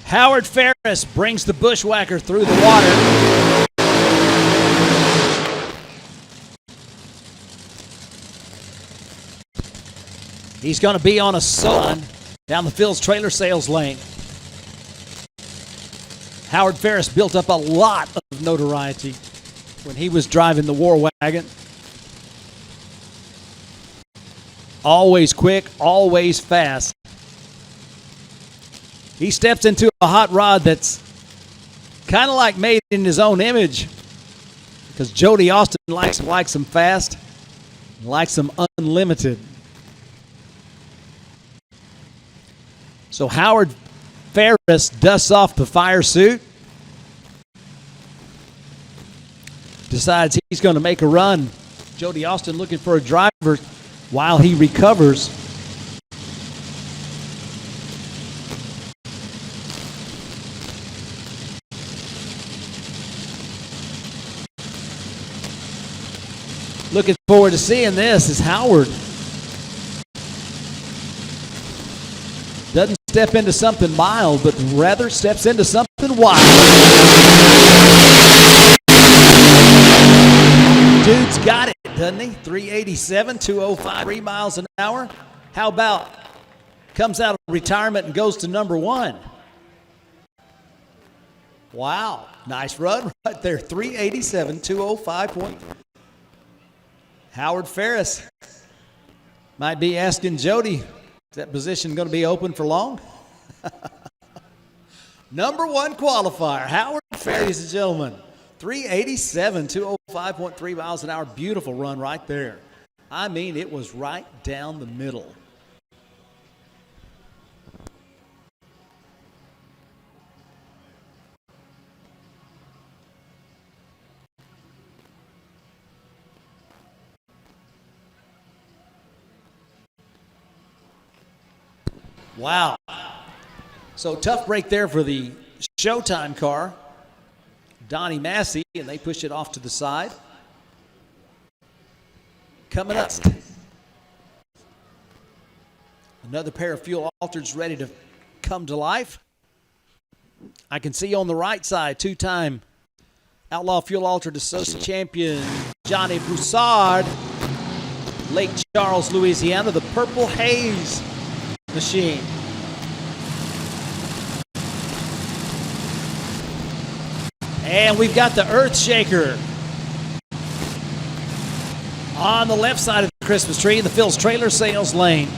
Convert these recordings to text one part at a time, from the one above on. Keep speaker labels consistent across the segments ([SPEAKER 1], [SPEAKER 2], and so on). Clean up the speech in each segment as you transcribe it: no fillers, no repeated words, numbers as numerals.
[SPEAKER 1] Howard Ferris brings the Bushwhacker through the water. He's going to be on a sun down the Phil's trailer sales lane. Howard Ferris built up a lot of notoriety when he was driving the War Wagon. Always quick, always fast. He steps into a hot rod that's kind of like made in his own image, because Jody Austin likes them fast, likes them unlimited. So Howard Ferris dusts off the fire suit, decides he's going to make a run. Jody Austin looking for a driver while he recovers. Looking forward to seeing this as Howard doesn't step into something mild, but rather steps into something wild. Dude's got it, doesn't he? 387, 205, 3 miles an hour. How about comes out of retirement and goes to number 1? Wow, nice run right there. 387, 205.3. Howard Ferris might be asking Jody, is that position going to be open for long? Number 1 qualifier, Howard Ferris, ladies and gentlemen. 387, 205.3 miles an hour. Beautiful run right there. I mean, it was right down the middle. Wow. So tough break there for the Showtime car, Donnie Massey, and they push it off to the side. Coming up, another pair of fuel altereds ready to come to life. I can see on the right side, 2-time Outlaw Fuel Altered Associate Champion Johnny Broussard, Lake Charles, Louisiana, the Purple Haze machine. And we've got the Earth Shaker on the left side of the Christmas tree in the Phil's trailer sales lane.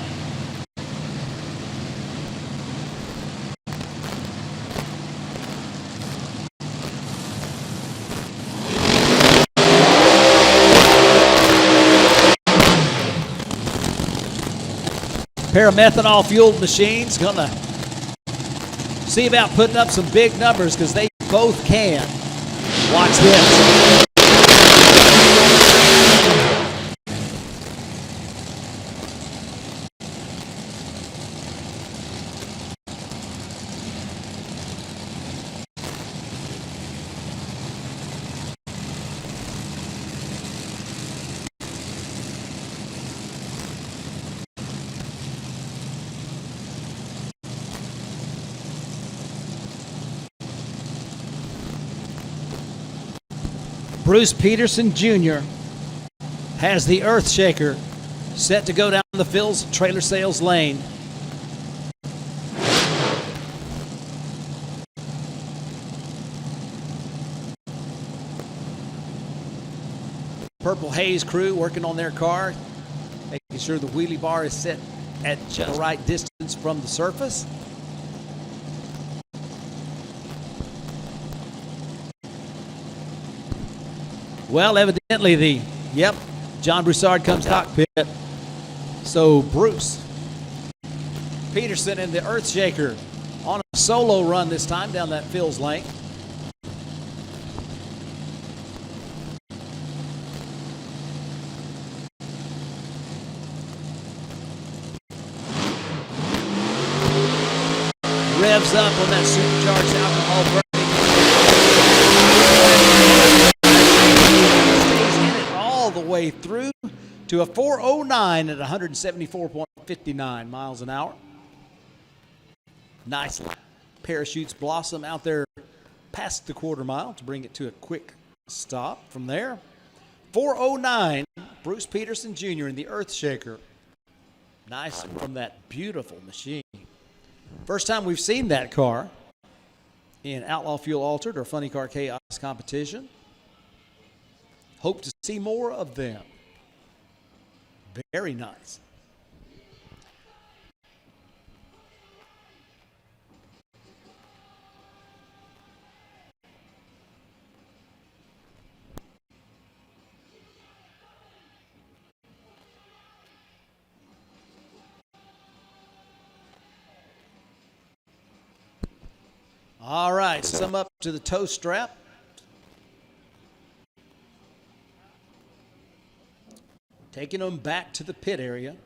[SPEAKER 1] Pair of methanol fueled machines, gonna see about putting up some big numbers because they both can. Watch this. Bruce Peterson Jr. has the Earth Shaker set to go down the Phil's trailer sales lane. Purple Haze crew working on their car, making sure the wheelie bar is set at just the right distance from the surface. Well, evidently John Broussard comes cockpit. So Bruce Peterson and the Earth Shaker on a solo run this time down that Phil's lane. Revs up on that supercharged alcohol burning. Way through to a 409 at 174.59 miles an hour. Nice lap. Parachutes blossom out there past the quarter mile to bring it to a quick stop from there. 4:09, Bruce Peterson Jr. in the Earthshaker. Nice from that beautiful machine. First time we've seen that car in Outlaw Fuel Altered or Funny Car Chaos competition. Hope to see more of them. Very nice. All right, some up to the toe strap. Taking them back to the pit area.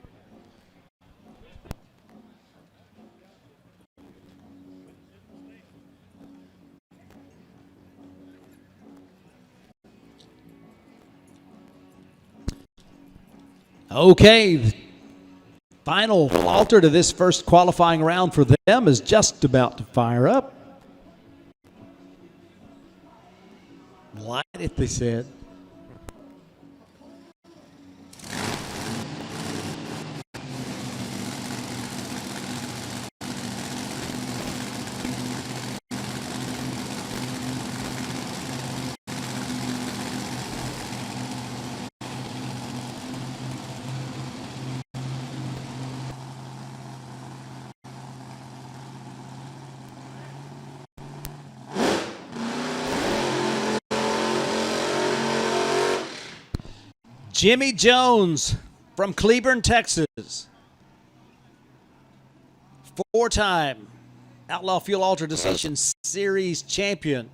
[SPEAKER 1] Okay, final altar to this first qualifying round for them is just about to fire up. Light it, they said. Jimmy Jones from Cleburne, Texas. Four-time Outlaw Fuel Altered Association Series champion.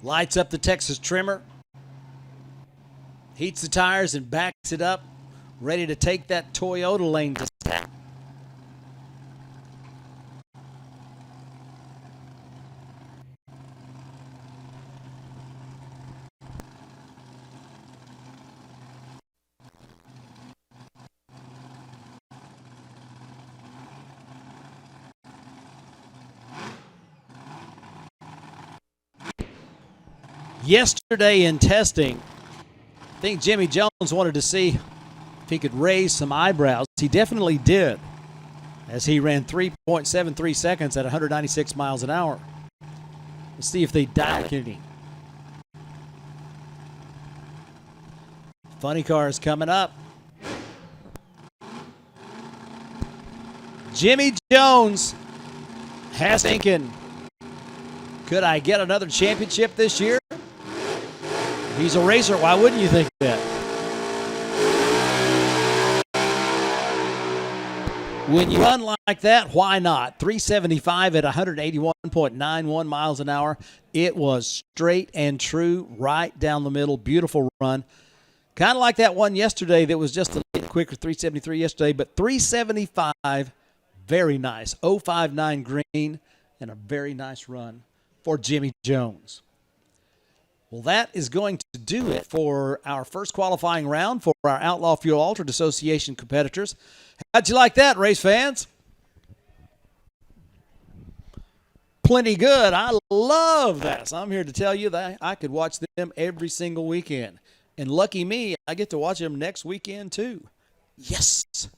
[SPEAKER 1] Lights up the Texas trimmer. Heats the tires and backs it up. Ready to take that Toyota lane to stop. Yesterday in testing, I think Jimmy Jones wanted to see if he could raise some eyebrows. He definitely did, as he ran 3.73 seconds at 196 miles an hour. Let's see if they dial any. Funny car is coming up. Jimmy Jones has thinking, could I get another championship this year? He's a racer. Why wouldn't you think that? When you run like that, why not? 375 at 181.91 miles an hour. It was straight and true, right down the middle. Beautiful run. Kind of like that one yesterday that was just a little quicker, 373 yesterday, but 375, very nice. 059 green and a very nice run for Jimmy Jones. Well, that is going to do it for our first qualifying round for our Outlaw Fuel Altered Association competitors. How'd you like that, race fans? Plenty good. I love that. So I'm here to tell you that I could watch them every single weekend. And lucky me, I get to watch them next weekend too. Yes.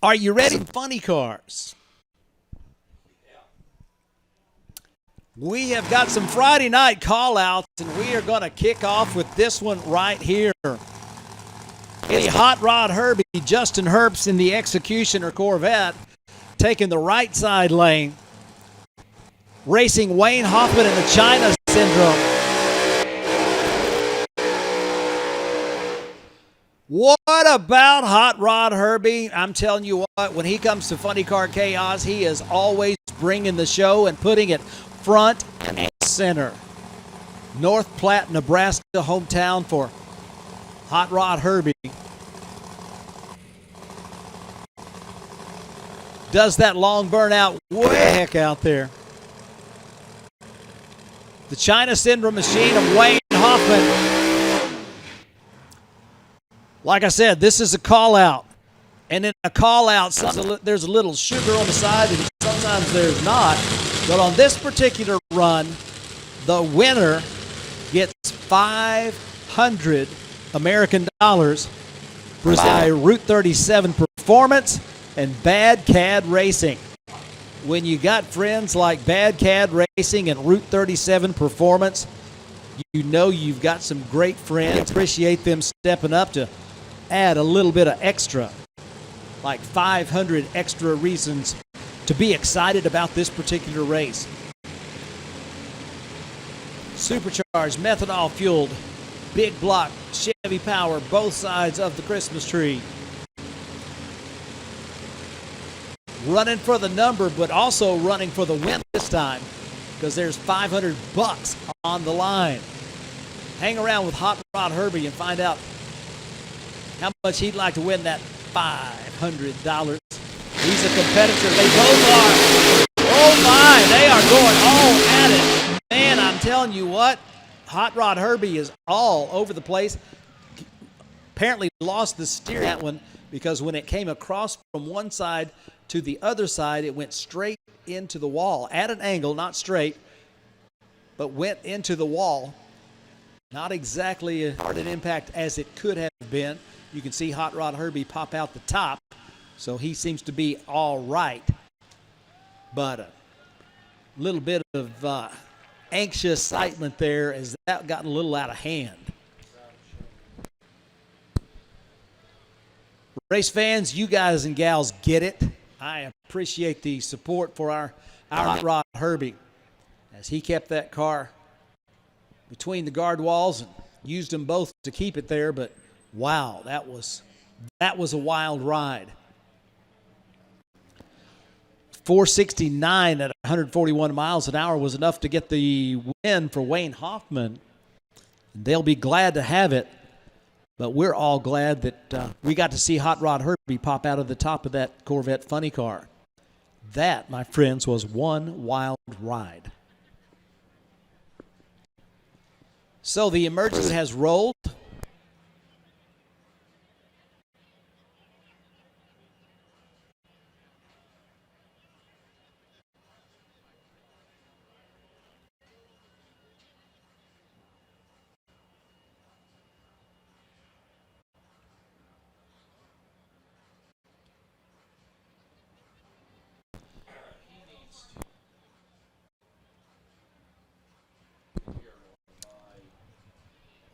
[SPEAKER 1] Are you ready? Funny cars. We have got some Friday night call-outs, and we are going to kick off with this one right here. The Hot Rod Herbie, Justin Herbst in the Executioner Corvette, taking the right side lane, racing Wayne Hoffman in the China Syndrome. What about Hot Rod Herbie? I'm telling you what, when he comes to Funny Car Chaos, he is always bringing the show and putting it front and center. North Platte, Nebraska, hometown for Hot Rod Herbie. Does that long burnout way heck out there. The China Syndrome machine of Wayne Hoffman. Like I said, this is a call out. And then a call out, there's a little sugar on the side, and sometimes there's not. But on this particular run, the winner gets 500 American dollars by Route 37 Performance and Bad Cad Racing. When you got friends like Bad Cad Racing and Route 37 Performance, you know you've got some great friends. Appreciate them stepping up to add a little bit of extra, like 500 extra reasons to be excited about this particular race. Supercharged, methanol-fueled, big block, Chevy power, both sides of the Christmas tree. Running for the number, but also running for the win this time, because there's $500 on the line. Hang around with Hot Rod Herbie and find out how much he'd like to win that $500. He's a competitor. They both are. Oh my, they are going all at it. Man, I'm telling you what, Hot Rod Herbie is all over the place. Apparently lost the steer that one, because when it came across from one side to the other side, it went straight into the wall at an angle, not straight, but went into the wall. Not exactly as hard an impact as it could have been. You can see Hot Rod Herbie pop out the top, so he seems to be all right. But a little bit of anxious excitement there as that got a little out of hand. Race fans, you guys and gals get it. I appreciate the support for our Hot Rod Herbie as he kept that car between the guard walls and used them both to keep it there. But wow, that was a wild ride. 469 at 141 miles an hour was enough to get the win for Wayne Hoffman. They'll be glad to have it, but we're all glad that we got to see Hot Rod Herbie pop out of the top of that Corvette funny car. That, my friends, was one wild ride. So the emergence has rolled.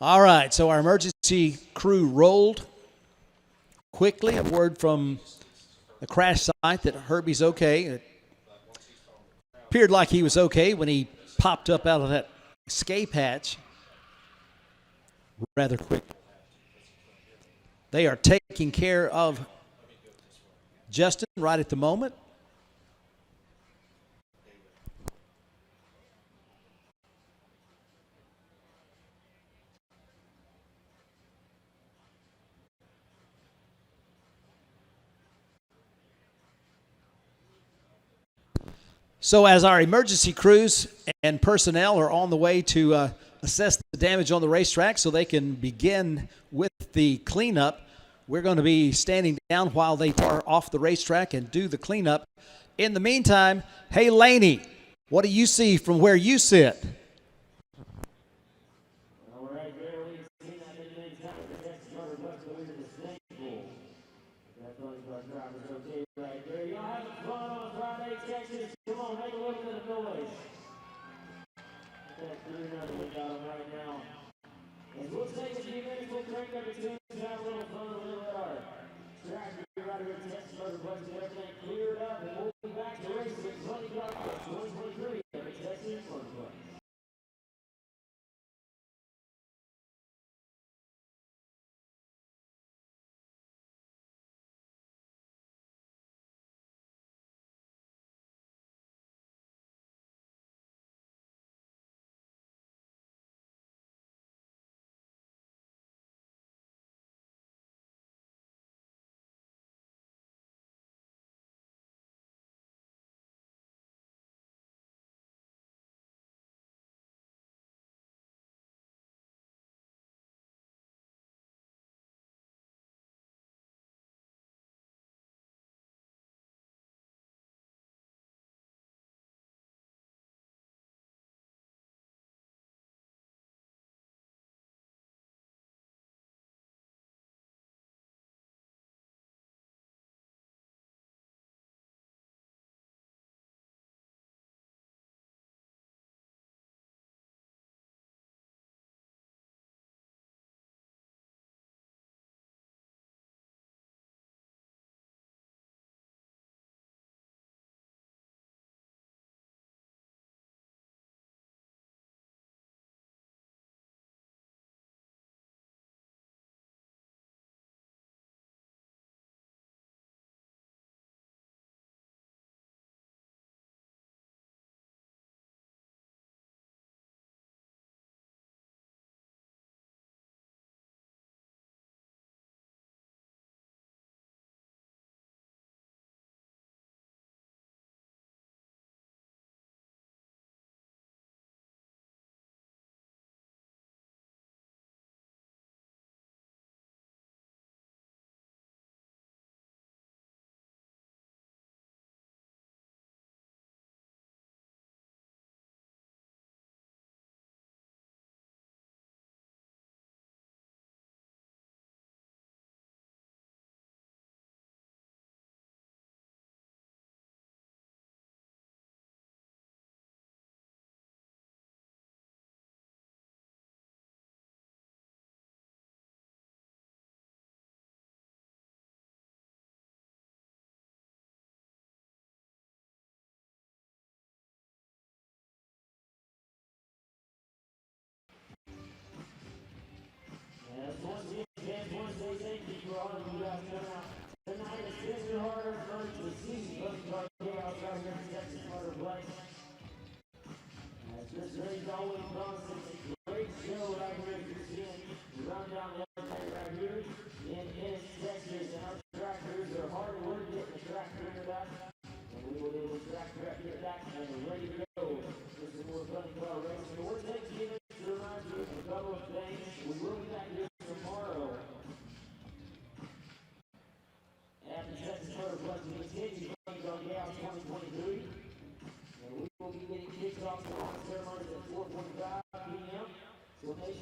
[SPEAKER 1] All right, so our emergency crew rolled quickly. A word from the crash site that Herbie's okay. It appeared like he was okay when he popped up out of that escape hatch rather quick. They are taking care of Justin right at the moment. So as our emergency crews and personnel are on the way to assess the damage on the racetrack so they can begin with the cleanup, we're going to be standing down while they are off the racetrack and do the cleanup. In the meantime, hey, Laney, what do you see from where you sit?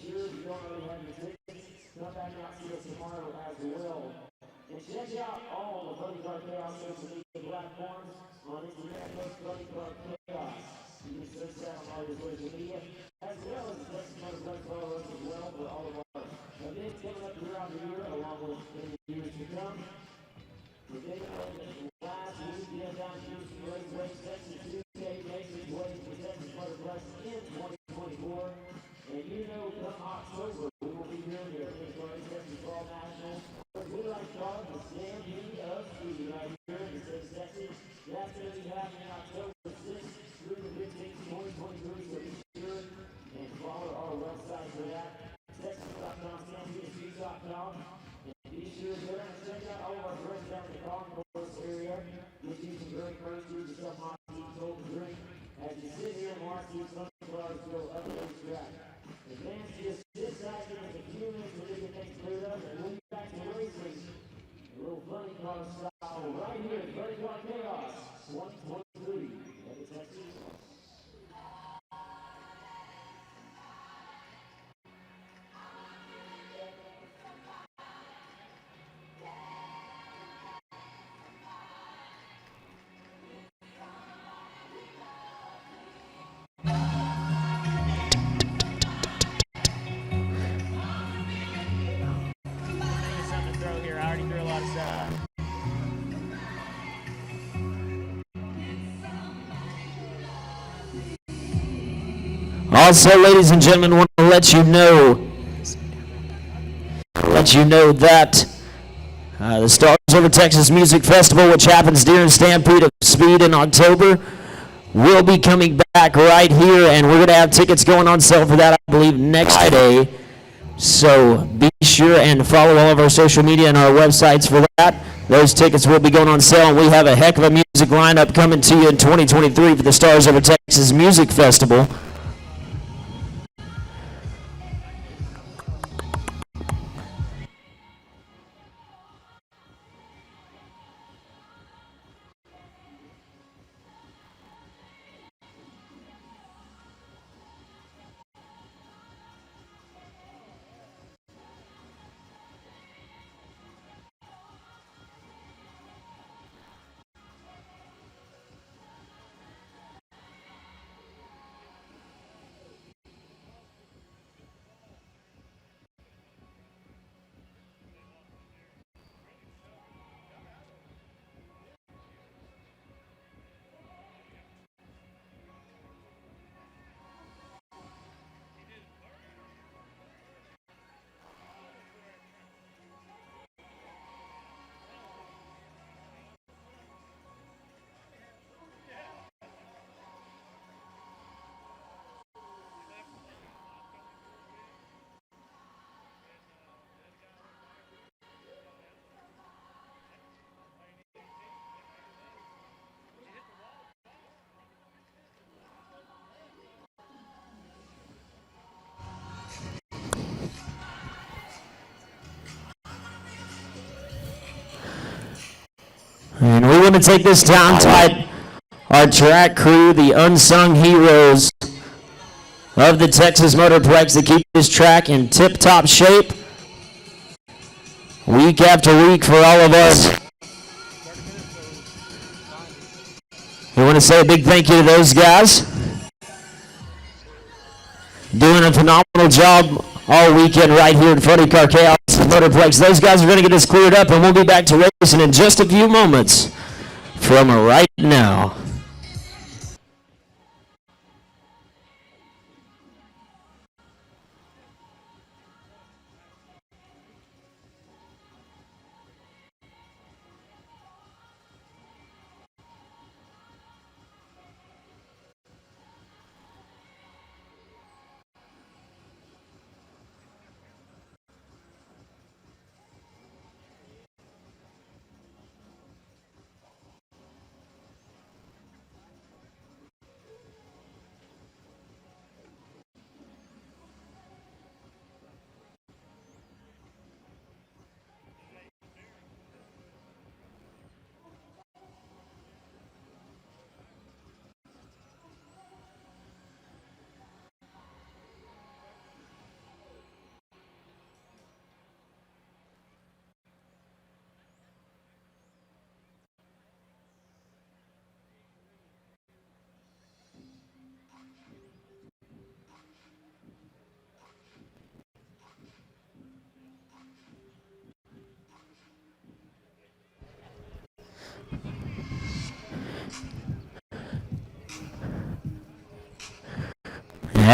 [SPEAKER 2] sure if you don't already have your tickets, come back out to us tomorrow as well. And check out all the Funny Car Chaos social media platforms on Instagram, Funny Car Chaos. You can search that on all your social media, as well as the Texas Motor Club followers as well for all of our events coming up throughout the year, along with many years to come. The big last weekend down in Houston Raceway, Texas 2K Macy's Way for Texas Motor Club in 2024. And you know, come October, we will be here at the Texas Fall Nationals. We like to call it the Stampede of Speed right here in the state of Texas. That's going to be happening October 6th through the 15th, 2023. So be sure and follow our website for that. Texas.com, StampedeSpeed.com. And be sure to go down and check out all of our friends down in the concourse area. Get you some great merch, and some hot tea, cold drink. As you sit here and watch these fun cars go up the track. The fans just sit back in a few minutes to get things cleared up, and we'll be back to racing. A little funny car style right here at Funny Car Chaos 2023 at the Texas.
[SPEAKER 3] Something to throw here. I already threw a lot of stuff.
[SPEAKER 4] Also, ladies and gentlemen, want to let you know that the Stars Over Texas Music Festival, which happens during Stampede of Speed in October, will be coming back right here, and we're going to have tickets going on sale for that, I believe, next Friday. So be sure and follow all of our social media and our websites for that. Those tickets will be going on sale, and we have a heck of a music lineup coming to you in 2023 for the Stars Over Texas Music Festival. And we want to take this time to highlight our track crew, the unsung heroes of the Texas Motorplex that keep this track in tip-top shape week after week for all of us. We want to say a big thank you to those guys. Doing a phenomenal job all weekend right here at Funny Car Chaos Motorplex. Those guys are going to get this cleared up, and we'll be back to racing in just a few moments from right now.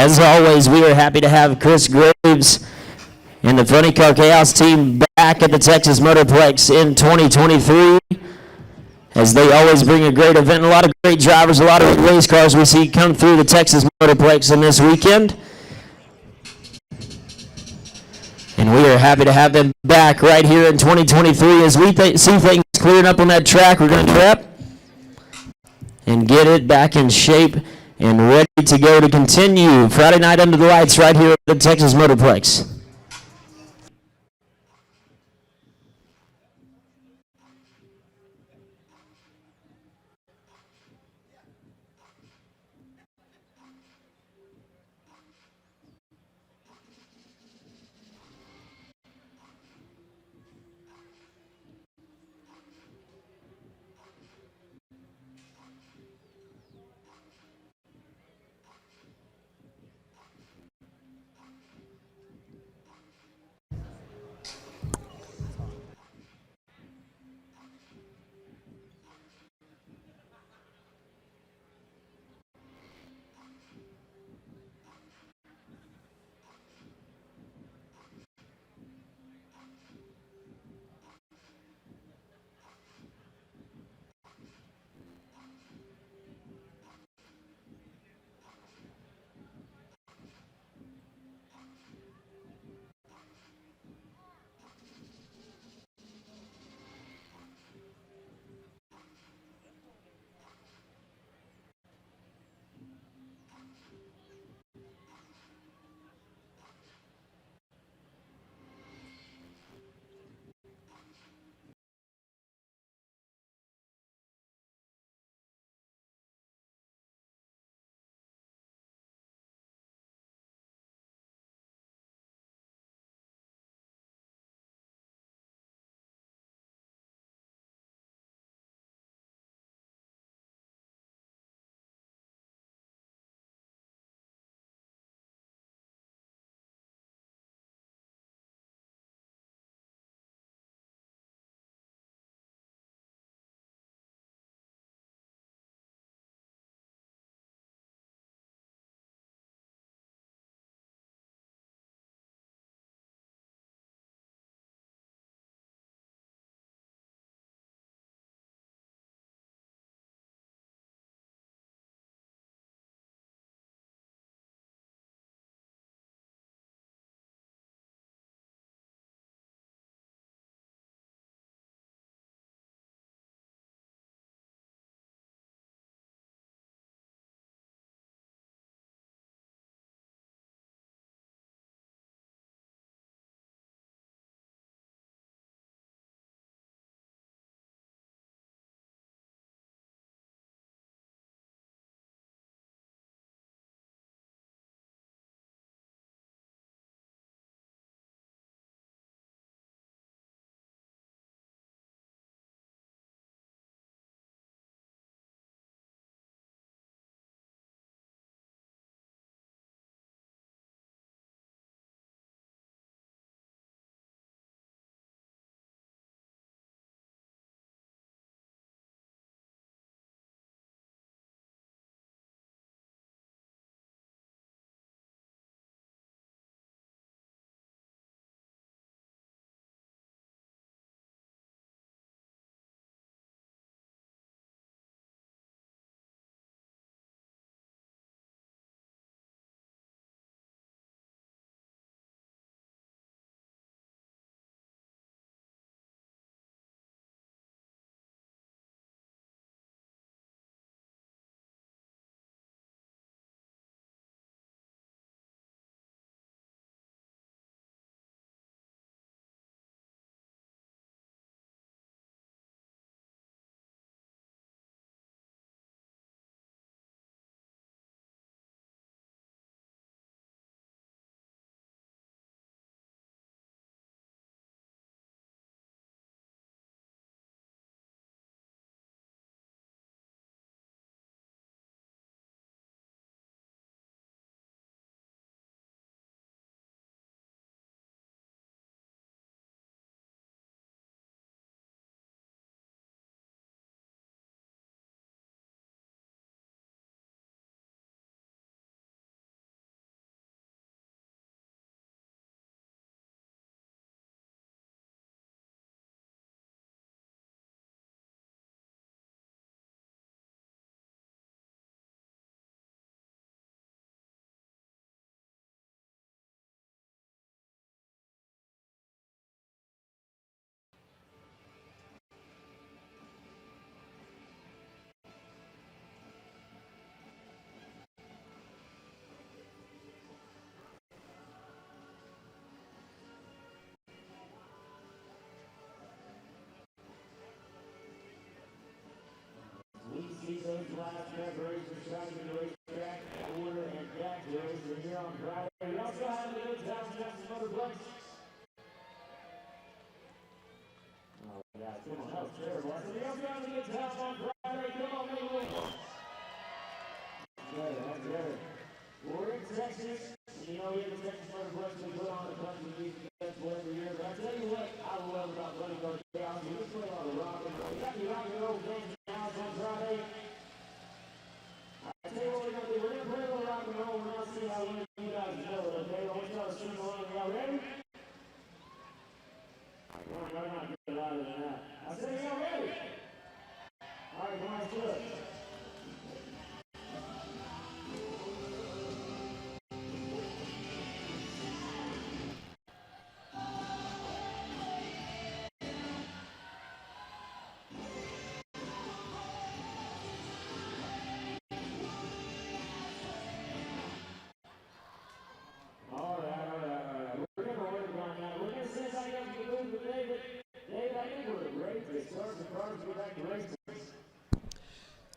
[SPEAKER 4] As always, we are happy to have Chris Graves and the Funny Car Chaos team back at the Texas Motorplex in 2023. As they always bring a great event, a lot of great drivers, a lot of race cars we see come through the Texas Motorplex in this weekend. And we are happy to have them back right here in 2023 as we see things clearing up on that track. We're going to prep and get it back in shape and ready to go to continue Friday night under the lights right here at the Texas Motorplex.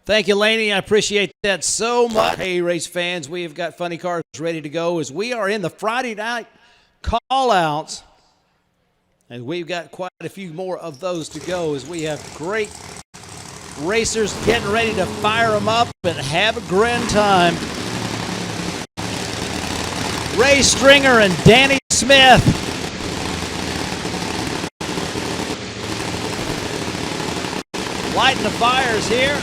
[SPEAKER 1] Thank you, Laney. I appreciate that so much. Hey, race fans, we have got funny cars ready to go as we are in the Friday night call-outs. And we've got quite a few more of those to go as we have great racers getting ready to fire them up and have a grand time. Ray Stringer and Danny Smith. Lighting the fires here.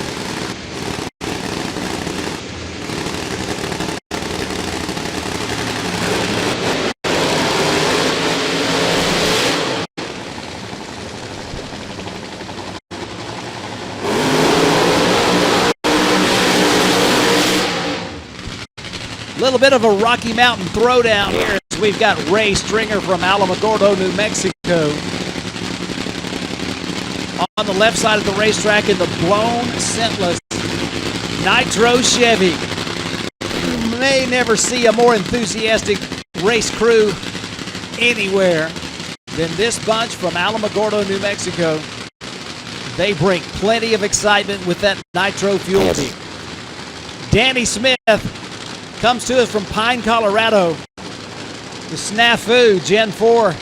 [SPEAKER 1] Little bit of a Rocky Mountain throwdown here as we've got Ray Stringer from Alamogordo, New Mexico. On the left side of the racetrack in the blown, scentless Nitro Chevy. You may never see a more enthusiastic race crew anywhere than this bunch from Alamogordo, New Mexico. They bring plenty of excitement with that nitro fuel team. Danny Smith comes to us from Pine, Colorado. The Snafu Gen 4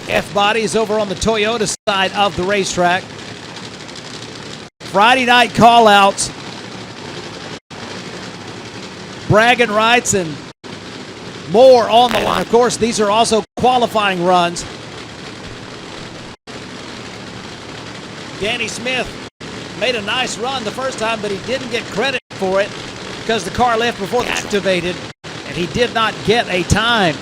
[SPEAKER 1] F-body is over on the Toyota side of the racetrack. Friday night call-outs. Bragging rights and more on the line. Of course, these are also qualifying runs. Danny Smith made a nice run the first time, but he didn't get credit for it because the car left before it activated, and he did not get a time.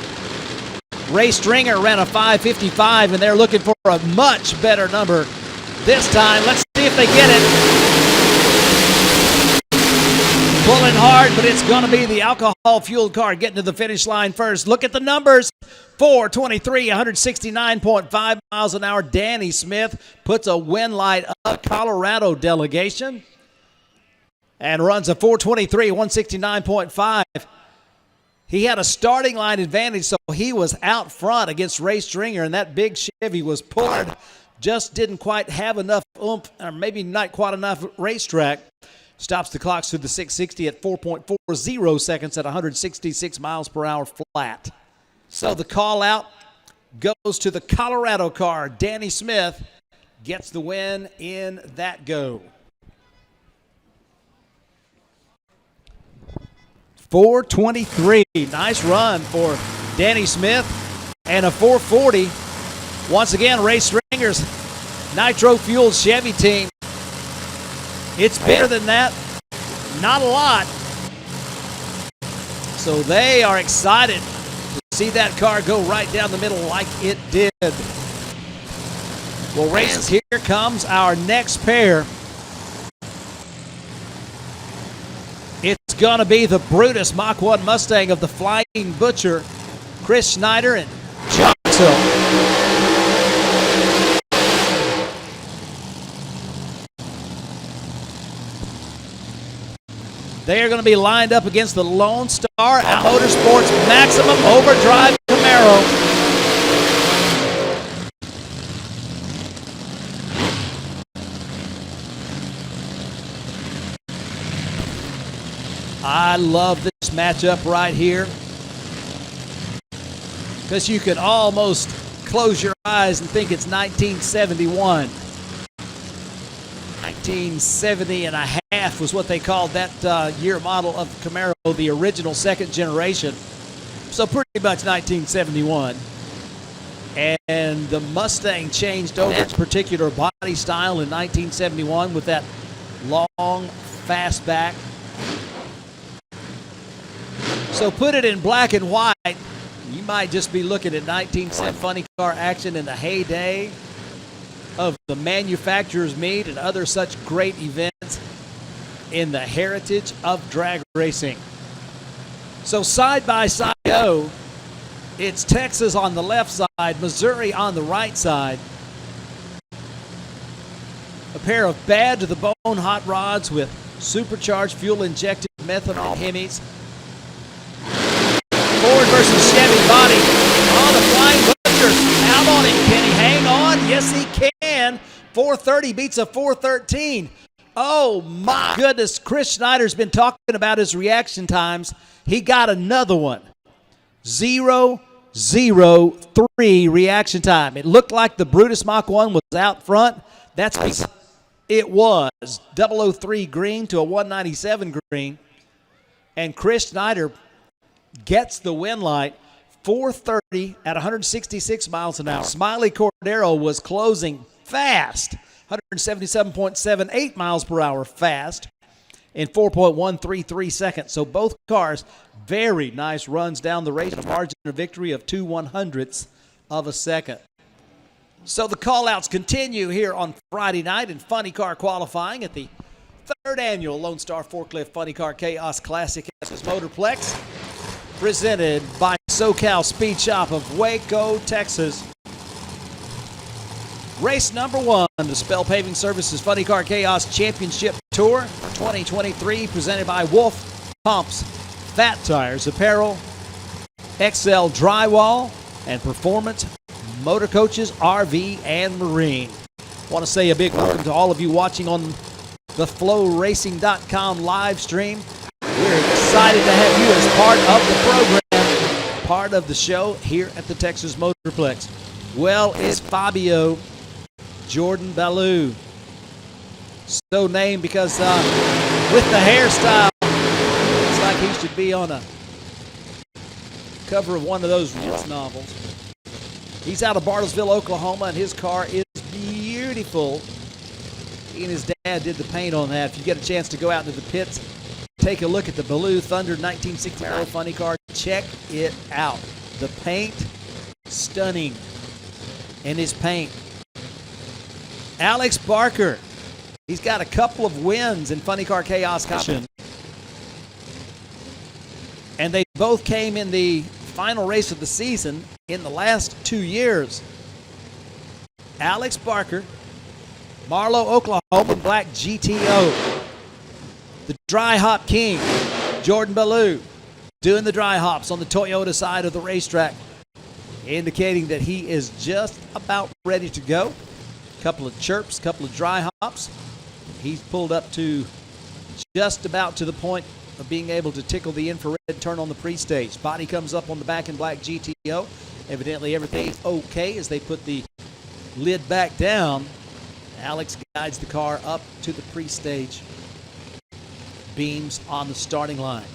[SPEAKER 1] Ray Stringer ran a 5:55, and they're looking for a much better number this time. Let's see if they get it. Pulling hard, but it's going to be the alcohol-fueled car getting to the finish line first. Look at the numbers. 4:23, 169.5 miles an hour. Danny Smith puts a win light up Colorado delegation and runs a 4:23, 169.5. He had a starting line advantage, so he was out front against Ray Stringer, and that big Chevy was pulled. Just didn't quite have enough oomph, or maybe not quite enough racetrack. Stops the clocks through the 660 at 4.40 seconds at 166 miles per hour flat. So the call out goes to the Colorado car. Danny Smith gets the win in that go. 4:23. Nice run for Danny Smith. And a 4:40. Once again, Ray Stringer's nitro-fueled Chevy team. It's better than that. Not a lot. So they are excited to see that car go right down the middle like it did. Well, races, here comes our next pair. It's going to be the Brutus Mach 1 Mustang of the Flying Butcher, Chris Schneider and John Hill. They are going to be lined up against the Lone Star Motorsports Maximum Overdrive Camaro. I love this matchup right here because you can almost close your eyes and think it's 1971. 1970 and a half was what they called that year model of the Camaro, the original second generation. So pretty much 1971. And the Mustang changed over its particular body style in 1971 with that long fastback. So put it in black and white, you might just be looking at 1970 funny car action in the heyday of the manufacturer's meet and other such great events in the heritage of drag racing. So side by side, it's Texas on the left side, Missouri on the right side. A pair of bad to the bone hot rods with supercharged fuel injected methanol Hemis. Ford versus Chevy body. Oh, the Flying Butcher out on it. Can he hang on? Yes, he can. 4:30 beats a 4:13. Oh my goodness, Chris Schneider's been talking about his reaction times. He got another one. 0:03 reaction time. It looked like the Brutus Mach 1 was out front. That's because it was 003 green to a 197 green. And Chris Schneider gets the win light. 4:30 at 166 miles an hour. Smiley Cordero was closing fast, 177.78 miles per hour fast in 4.133 seconds. So both cars, very nice runs down the race, a margin of victory of 2/100ths of a second. So the call-outs continue here on Friday night in funny car qualifying at the third annual Lone Star Forklift Funny Car Chaos Classic at Motorplex, presented by SoCal Speed Shop of Waco, Texas. Race number 1, the Spell Paving Services Funny Car Chaos Championship Tour 2023, presented by Wolf Pumps, Fat Tires Apparel, XL Drywall, and Performance Motor Coaches, RV, and Marine. I want to say a big welcome to all of you watching on the FloRacing.com live stream. We're excited to have you as part of the program, part of the show here at the Texas Motorplex. Well, it's Fabio Jordan Ballou. So named because with the hairstyle, it's like he should be on a cover of one of those novels. He's out of Bartlesville, Oklahoma, and his car is beautiful. He and his dad did the paint on that. If you get a chance to go out into the pits, take a look at the Ballou Thunder 1969 funny car. Check it out. The paint, stunning. And his paint. Alex Barker. He's got a couple of wins in Funny Car Chaos competition. And they both came in the final race of the season in the last 2 years. Alex Barker, Marlow, Oklahoma, Black GTO. The Dry Hop King, Jordan Ballou, doing the dry hops on the Toyota side of the racetrack, indicating that he is just about ready to go. Couple of chirps, couple of dry hops. He's pulled up to just about to the point of being able to tickle the infrared turn on the pre-stage. Body comes up on the back in Black GTO. Evidently everything's okay as they put the lid back down. Alex guides the car up to the pre-stage beams on the starting line.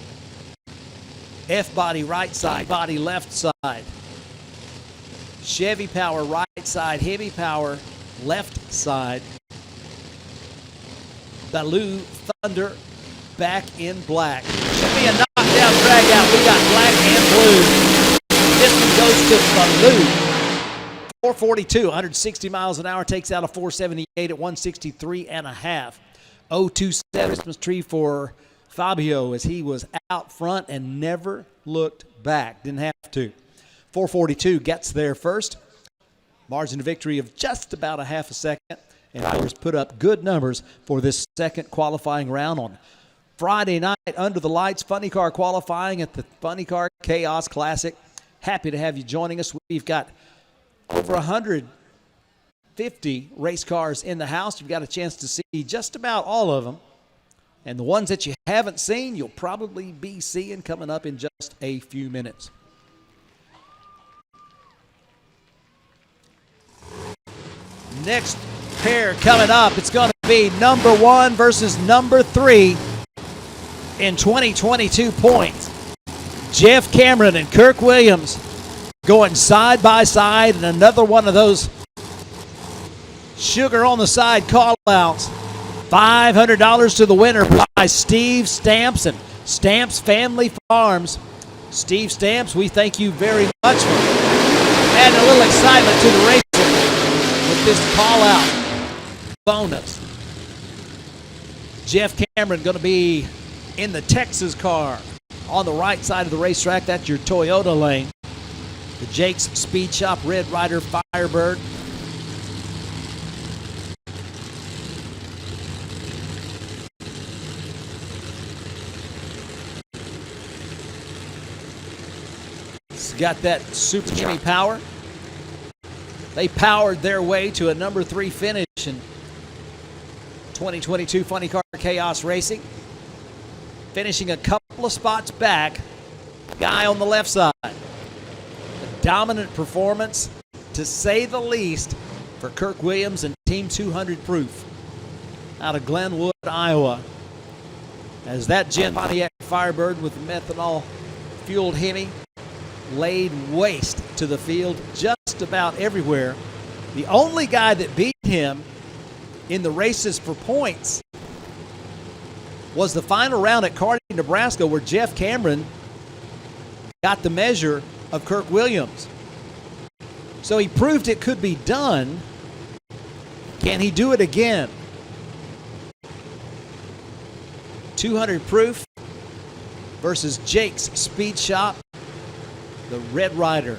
[SPEAKER 1] F-body right side, body left side. Chevy power right side, heavy power left side. Ballou Thunder back in black. Should be a knockdown drag out. We got black and blue. This one goes to Ballou. 442, 160 miles an hour, takes out a 478 at 163.5. 027 Christmas tree for Fabio as he was out front and never looked back. Didn't have to. 442 gets there first. Margin of victory of just about a half a second. And Irish put up good numbers for this second qualifying round on Friday night under the lights. Funny car qualifying at the Funny Car Chaos Classic. Happy to have you joining us. We've got over 150 race cars in the house. You've got a chance to see just about all of them. And the ones that you haven't seen, you'll probably be seeing coming up in just a few minutes. Next pair coming up, it's going to be number 1 versus number 3 in 2022 points. Jeff Cameron and Kirk Williams going side by side, and another one of those sugar on the side call-outs. $500 to the winner by Steve Stamps and Stamps Family Farms. Steve Stamps, we thank you very much for adding a little excitement to the race with this call-out bonus. Jeff Cameron going to be in the Texas car on the right side of the racetrack. That's your Toyota lane. The Jake's Speed Shop Red Ryder Firebird. It's got that super Jimmy power. They powered their way to a number 3 finish in 2022 Funny Car Chaos Racing, finishing a couple of spots back. Guy on the left side. A dominant performance, to say the least, for Kirk Williams and Team 200 Proof out of Glenwood, Iowa. As that Gen Pontiac Firebird with the methanol-fueled Hemi laid waste to the field just about everywhere. The only guy that beat him in the races for points was the final round at Kearney, Nebraska, where Jeff Cameron got the measure of Kirk Williams. So he proved it could be done. Can he do it again? 200 Proof versus Jake's Speed Shop, the Red Rider.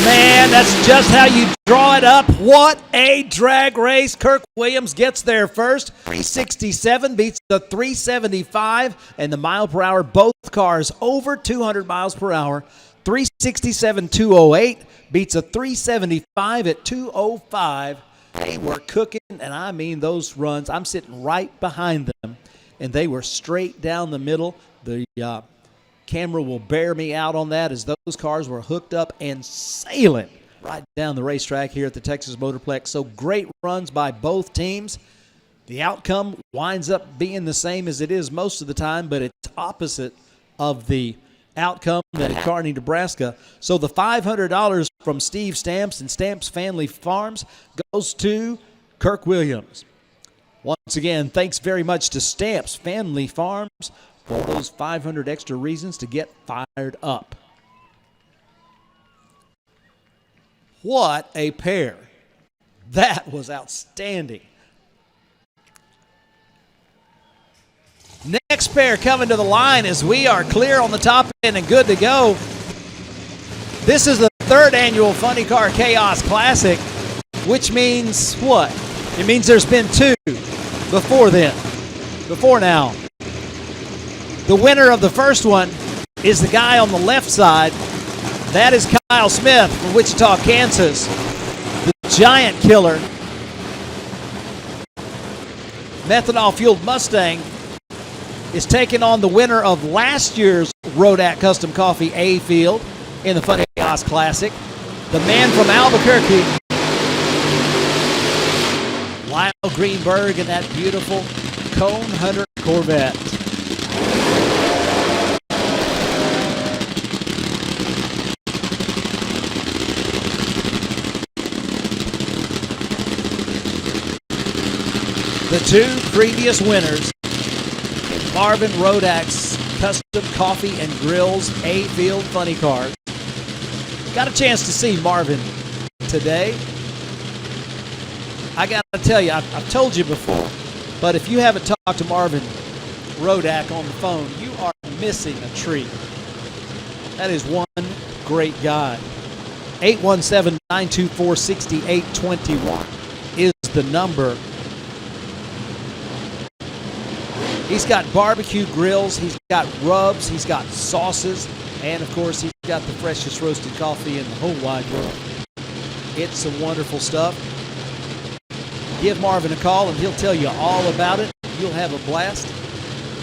[SPEAKER 1] Man, that's just how you draw it up. What a drag race. Kirk Williams gets there first. 367 beats the 375, and the mile per hour, both cars over 200 miles per hour. 367, 208 beats a 375 at 205. They were cooking, and I mean those runs. I'm sitting right behind them, and they were straight down the middle. The camera will bear me out on that, as those cars were hooked up and sailing right down the racetrack here at the Texas Motorplex. So great runs by both teams. The outcome winds up being the same as it is most of the time, but it's opposite of the outcome at Kearney, Nebraska. So the $500 from Steve Stamps and Stamps Family Farms goes to Kirk Williams. Once again, thanks very much to Stamps Family Farms for those 500 extra reasons to get fired up. What a pair. That was outstanding. Next pair coming to the line as we are clear on the top end and good to go. This is the 3rd annual Funny Car Chaos Classic, which means what? It means there's been 2 before then, before now. The winner of the first one is the guy on the left side. That is Kyle Smith from Wichita, Kansas, the giant killer. Methanol-fueled Mustang is taking on the winner of last year's Rodak Custom Coffee A field in the Funny Chaos Classic, the man from Albuquerque, Lyle Greenberg, in that beautiful Cone Hunter Corvette. The 2 previous winners, Marvin Rodak's Custom Coffee and Grills A-Field Funny Cars. Got a chance to see Marvin today. I got to tell you, I've told you before, but if you haven't talked to Marvin Rodak on the phone, you are missing a treat. That is one great guy. 817-924-6821 is the number. He's got barbecue grills, he's got rubs, he's got sauces, and of course he's got the freshest roasted coffee in the whole wide world. It's some wonderful stuff. Give Marvin a call and he'll tell you all about it. You'll have a blast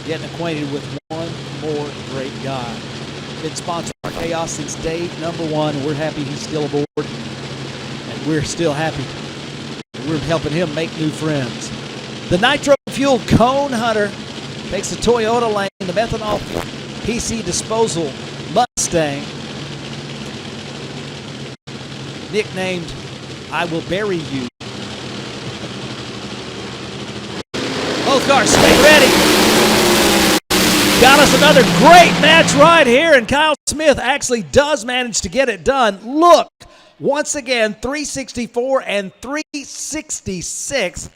[SPEAKER 1] getting acquainted with one more great guy. Been sponsoring our Chaos since day number 1. We're happy he's still aboard, and we're still happy we're helping him make new friends. The nitro-fueled Cone Hunter takes the Toyota lane, the methanol PC disposal Mustang, nicknamed I Will Bury You. Both cars stay ready. Got us another great match right here, and Kyle Smith actually does manage to get it done. Look, once again, 364 and 366.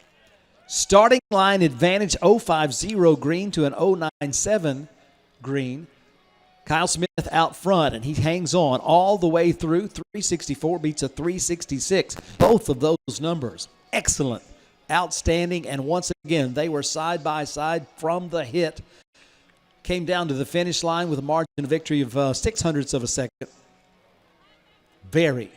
[SPEAKER 1] Starting line advantage, 050 green to an 097 green. Kyle Smith out front, and he hangs on all the way through. 364 beats a 366. Both of those numbers, excellent, outstanding, and once again, they were side by side from the hit. came down to the finish line with a margin of victory of 0.06 of a second. Very